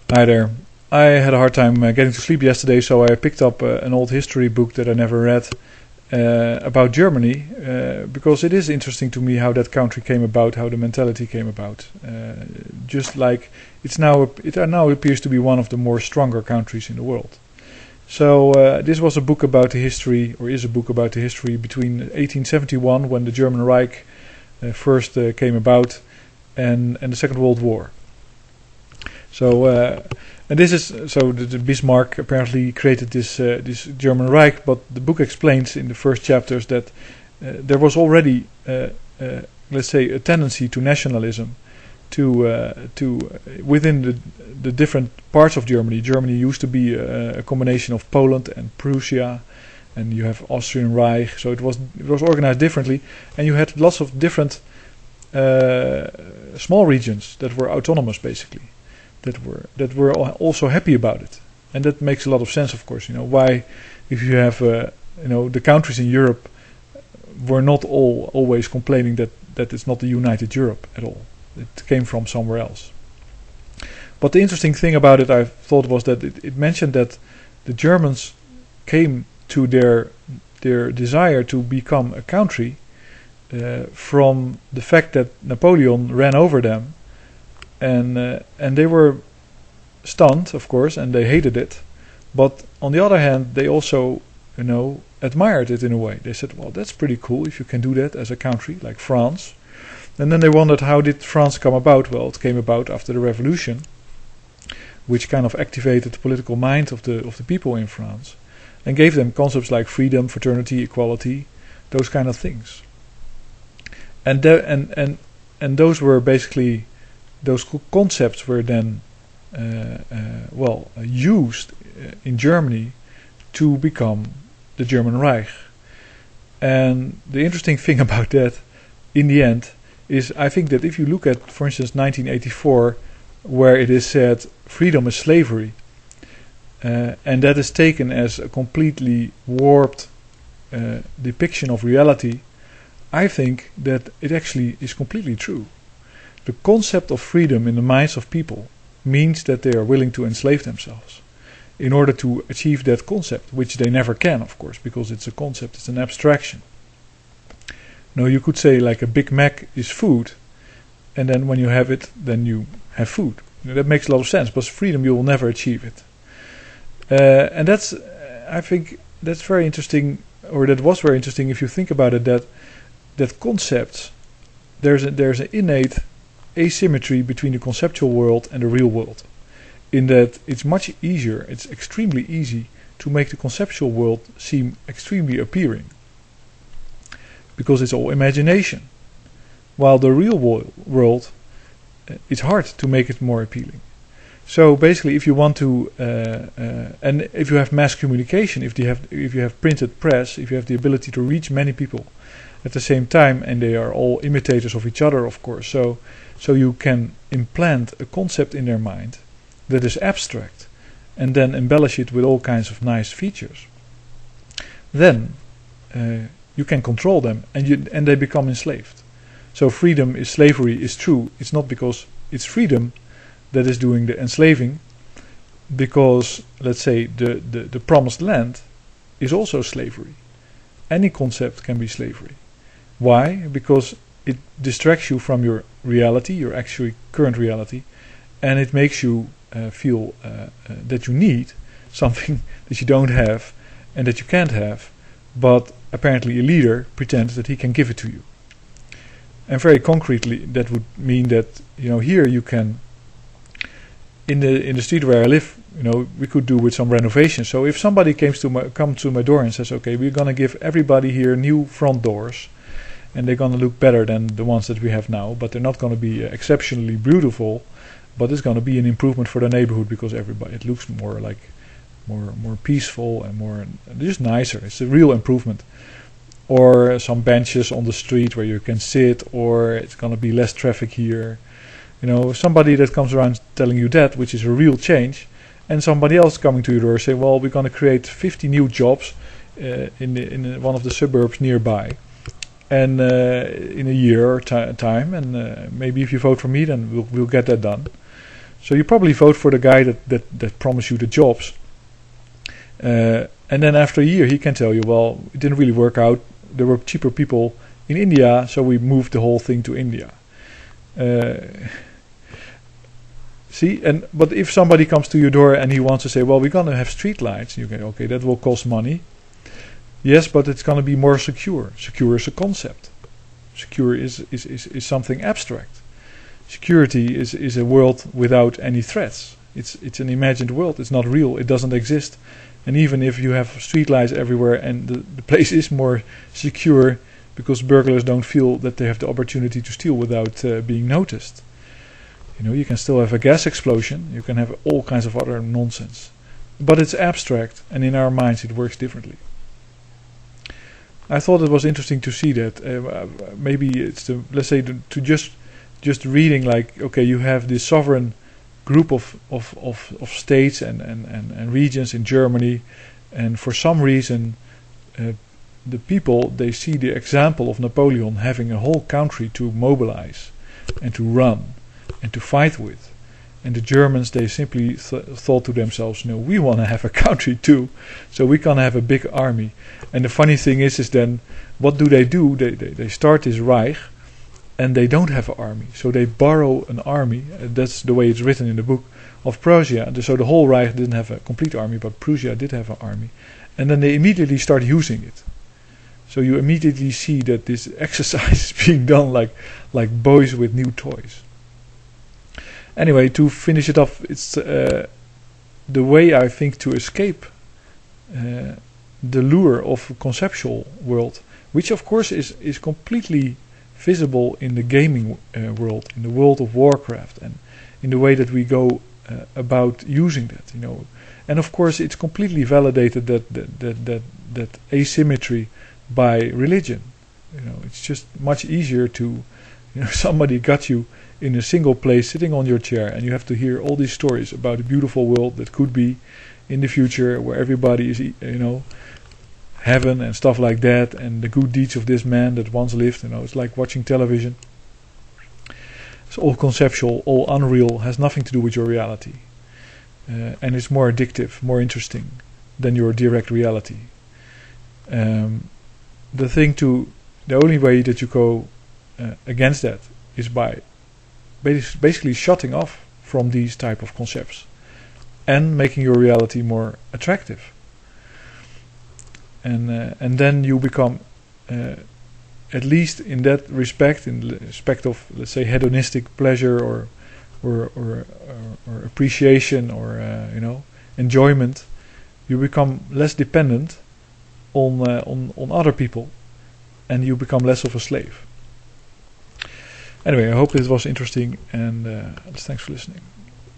Hi there. I had a hard time getting to sleep yesterday, so I picked up an old history book that I never read about Germany, because it is interesting to me how that country came about, how the mentality came about. Just like it now appears to be one of the more stronger countries in the world. So this was a book about the history, or is a book about the history between 1871, when the German Reich first came about, and the Second World War. So, and this is so the Bismarck apparently created this German Reich, but the book explains in the first chapters that there was already, let's say, a tendency to nationalism, to within the different parts of Germany. Germany used to be a combination of Poland and Prussia, and you have Austrian Reich. So it was organized differently, and you had lots of different small regions that were autonomous, basically. That were also happy about it, and that makes a lot of sense, of course. Why, if you have the countries in Europe were not always complaining that it's not the united Europe at all. It came from somewhere else. But the interesting thing about it, I thought, was that it mentioned that the Germans came to their desire to become a country from the fact that Napoleon ran over them. And they were stunned, of course, and they hated it. But on the other hand, they also, admired it in a way. They said, well, that's pretty cool if you can do that as a country like France. And then they wondered, how did France come about? Well, it came about after the revolution, which kind of activated the political mind of the people in France and gave them concepts like freedom, fraternity, equality, those kind of things. And those were basically... Those concepts were then used in Germany to become the German Reich. And the interesting thing about that, in the end, is I think that if you look at, for instance, 1984, where it is said freedom is slavery, and that is taken as a completely warped depiction of reality, I think that it actually is completely true. The concept of freedom in the minds of people means that they are willing to enslave themselves in order to achieve that concept, which they never can, of course, because it's a concept, it's an abstraction. You could say like a Big Mac is food, and then when you have it, then you have food. That makes a lot of sense, but freedom you will never achieve it. And I think that's very interesting, or that was very interesting if you think about it, that concepts, there's an innate asymmetry between the conceptual world and the real world, in that it's extremely easy to make the conceptual world seem extremely appealing, because it's all imagination, while the real world, it's hard to make it more appealing. So basically, if you want to, and if you have mass communication, if you have printed press, if you have the ability to reach many people at the same time, and they are all imitators of each other, of course, so you can implant a concept in their mind that is abstract and then embellish it with all kinds of nice features. Then you can control them, and they become enslaved. So freedom is slavery is true. It's not because it's freedom that is doing the enslaving, because, let's say, the promised land is also slavery. Any concept can be slavery. Why? Because it distracts you from your reality, your actual current reality, and it makes you feel that you need something that you don't have and that you can't have, but apparently a leader pretends that he can give it to you. And very concretely, that would mean that here you can, in the street where I live, we could do with some renovation. So if somebody comes to my door and says, okay, we're gonna give everybody here new front doors, and they're gonna look better than the ones that we have now, but they're not gonna be exceptionally beautiful, but it's gonna be an improvement for the neighborhood, because it looks more like more peaceful and more just nicer. It's a real improvement. Or some benches on the street where you can sit, or it's gonna be less traffic here. Somebody that comes around telling you that, which is a real change, and somebody else coming to your door saying, well, we're gonna create 50 new jobs in one of the suburbs nearby, and in a year or time, and maybe if you vote for me, then we'll get that done. So you probably vote for the guy that promised you the jobs. And then after a year, he can tell you, well, it didn't really work out. There were cheaper people in India, so we moved the whole thing to India. See, but if somebody comes to your door and he wants to say, well, we're going to have street lights, you go, okay, that will cost money. Yes, but it's going to be more secure. Secure is a concept. Secure is something abstract. Security is a world without any threats. It's an imagined world. It's not real. It doesn't exist. And even if you have streetlights everywhere and the place is more secure because burglars don't feel that they have the opportunity to steal without being noticed. You can still have a gas explosion. You can have all kinds of other nonsense. But it's abstract, and in our minds it works differently. I thought it was interesting to see that. Maybe it's let's say to just reading, like, okay, you have this sovereign group of states and regions in Germany, and for some reason the people, they see the example of Napoleon having a whole country to mobilize and to run and to fight with. And the Germans, they simply thought to themselves, no, we want to have a country too, so we can have a big army. And the funny thing is then, what do? They start this Reich, and they don't have an army. So they borrow an army, that's the way it's written in the book, of Prussia. So the whole Reich didn't have a complete army, but Prussia did have an army. And then they immediately start using it. So you immediately see that this exercise is being done like boys with new toys. Anyway, to finish it off, it's the way, I think, to escape the lure of a conceptual world, which of course is completely visible in the gaming world, in the world of Warcraft, and in the way that we go about using that. And of course, it's completely validated that asymmetry by religion. It's just much easier to, somebody got you in a single place sitting on your chair, and you have to hear all these stories about a beautiful world that could be in the future, where everybody is, heaven and stuff like that, and the good deeds of this man that once lived. It's like watching television. It's all conceptual, all unreal, has nothing to do with your reality, and it's more addictive, more interesting than your direct reality. The only way that you go against that is by basically shutting off from these type of concepts and making your reality more attractive. And then you become, at least in that respect, in the respect of, let's say, hedonistic pleasure or appreciation or enjoyment, you become less dependent on other people, and you become less of a slave. Anyway, I hope this was interesting, and thanks for listening.